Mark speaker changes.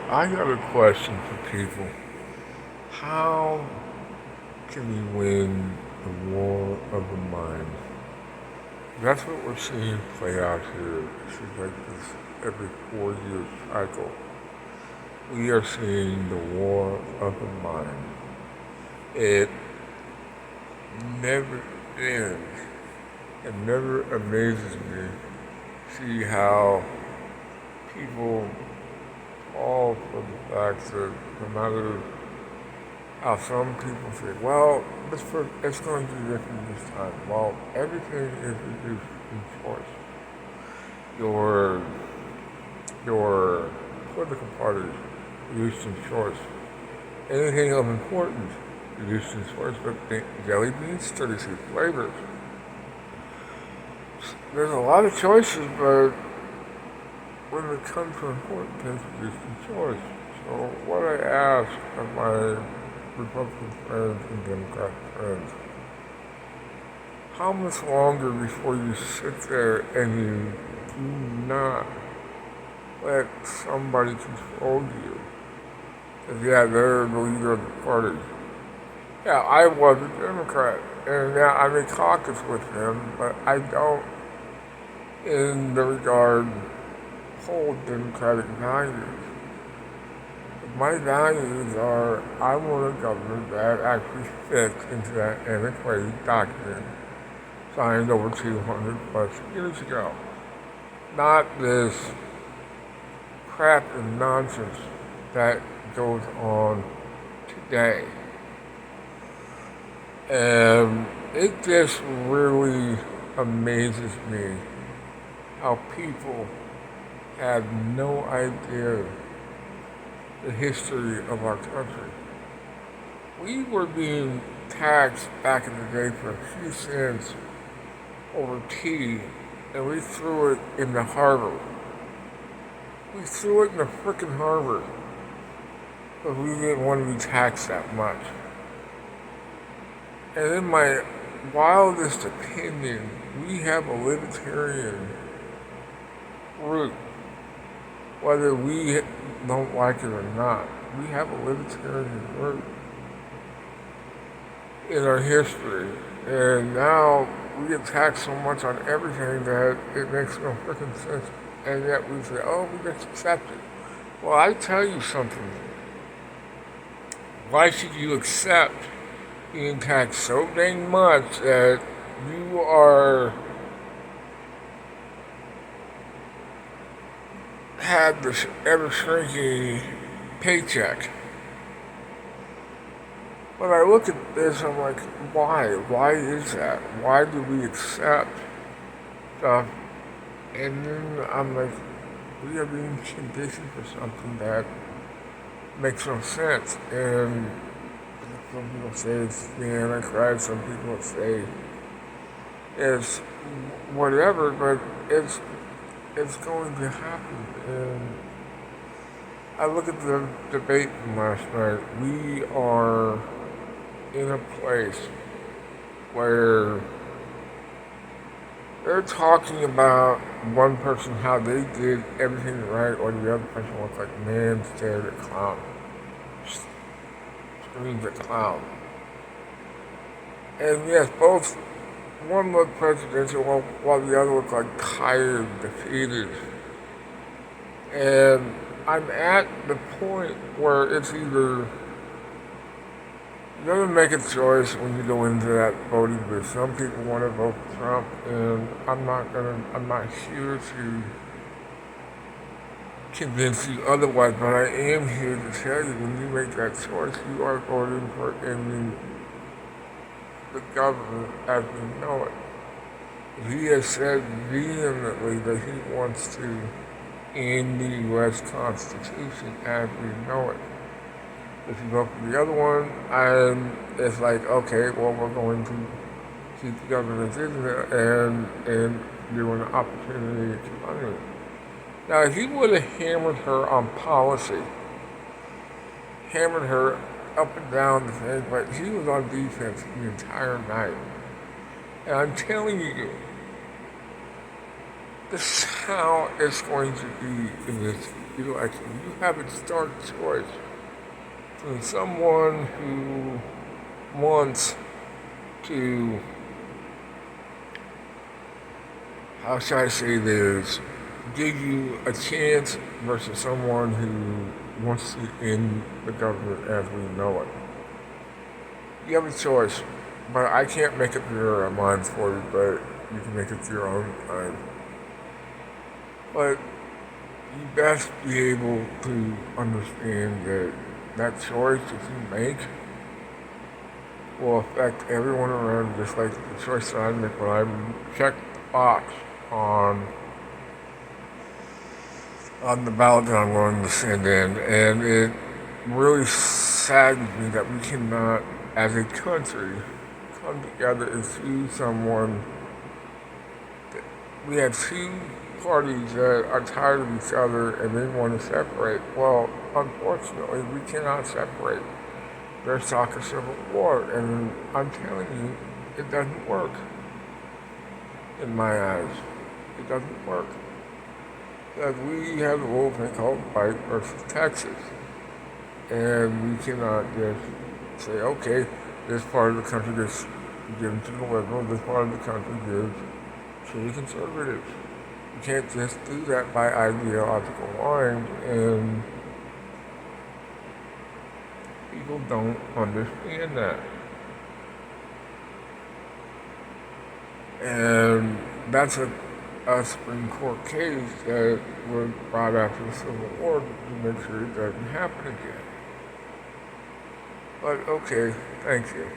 Speaker 1: I got a question for people. How can we win the war of the mind? That's what we're seeing play out here. It seems like this every 4 year cycle. We are seeing the war of the mind. It never ends. It never amazes me to see how people fall for the fact that no matter how some people say, well, it's going to be different this time. Well, everything is reduced in choice. Your your political parties reduced in choice. Anything of importance reduced in choice, but the jelly beans, 36 flavors. There's a lot of choices, but when it comes to important things, reduced in choice. So what I ask of my Republican friends and Democratic friends, how much longer before you sit there and you do not let somebody control you? Because, yeah, they're the leader of the party. Yeah, I was a Democrat, and yeah, I'm in caucus with him, but I don't, in the regard, hold Democratic values. My values are I want a government that actually fits into that antiquated document signed over 200 plus years ago. Not this crap and nonsense that goes on today. And it just really amazes me how people have no idea the history of our country. We were being taxed back in the day for a few cents over tea, and we threw it in the harbor. We threw it in the frickin' harbor because we didn't want to be taxed that much. And in my wildest opinion, we have a libertarian root, whether we don't like it or not. We have a libertarian root in our history, and now we get taxed so much on everything that it makes no freaking sense, and yet we say, oh, we just accept it. Well, I tell you something. Why should you accept being taxed so dang much that you are have this ever shrinking paycheck? When I look at this, I'm like, why? Why is that? Why do we accept stuff? And then I'm like, we are being conditioned for something that makes no sense. And some people say it's the Antichrist, some people say it's whatever, but it's going to happen. And I look at the debate from last night. We are in a place where they're talking about one person how they did everything right, or the other person looks like man stared at clown, screams at clown. And yes, both one looked presidential while the other looked like tired, defeated. And I'm at the point where it's either you're gonna make a choice when you go into that voting booth. Some people want to vote for Trump, and I'm not here to convince you otherwise, but I am here to tell you when you make that choice, you are voting for ending the government as we know it. He has said vehemently that he wants to end the U.S. Constitution as we know it. If you vote for the other one, and it's like, okay, well, we're going to keep the government in there and give an opportunity to run it. Now, if he would have hammered her on policy, hammered her up and down the thing, but he was on defense the entire night. And I'm telling you, this is how it's going to be in this election, you have a stark choice between someone who wants to, how should I say this, give you a chance versus someone who wants to end the government as we know it. You have a choice, but I can't make up your mind for you, but you can make up your own mind. But you best be able to understand that that choice that you make will affect everyone around, just like the choice that I make when I check the box on on the ballot that I'm going to send in, and it really saddens me that we cannot, as a country, come together and choose someone. We have two parties that are tired of each other and they want to separate. Well, unfortunately, we cannot separate. There's talk of civil war, and I'm telling you, it doesn't work. In my eyes, it doesn't work. Because we have a little thing called White versus Texas, and we cannot just say, okay, this part of the country gets given to the liberal, this part of the country gives to the conservatives. You can't just do that by ideological lines, and people don't understand that. And that's a Supreme Court case that was brought after the Civil War to make sure it doesn't happen again. But okay, thank you.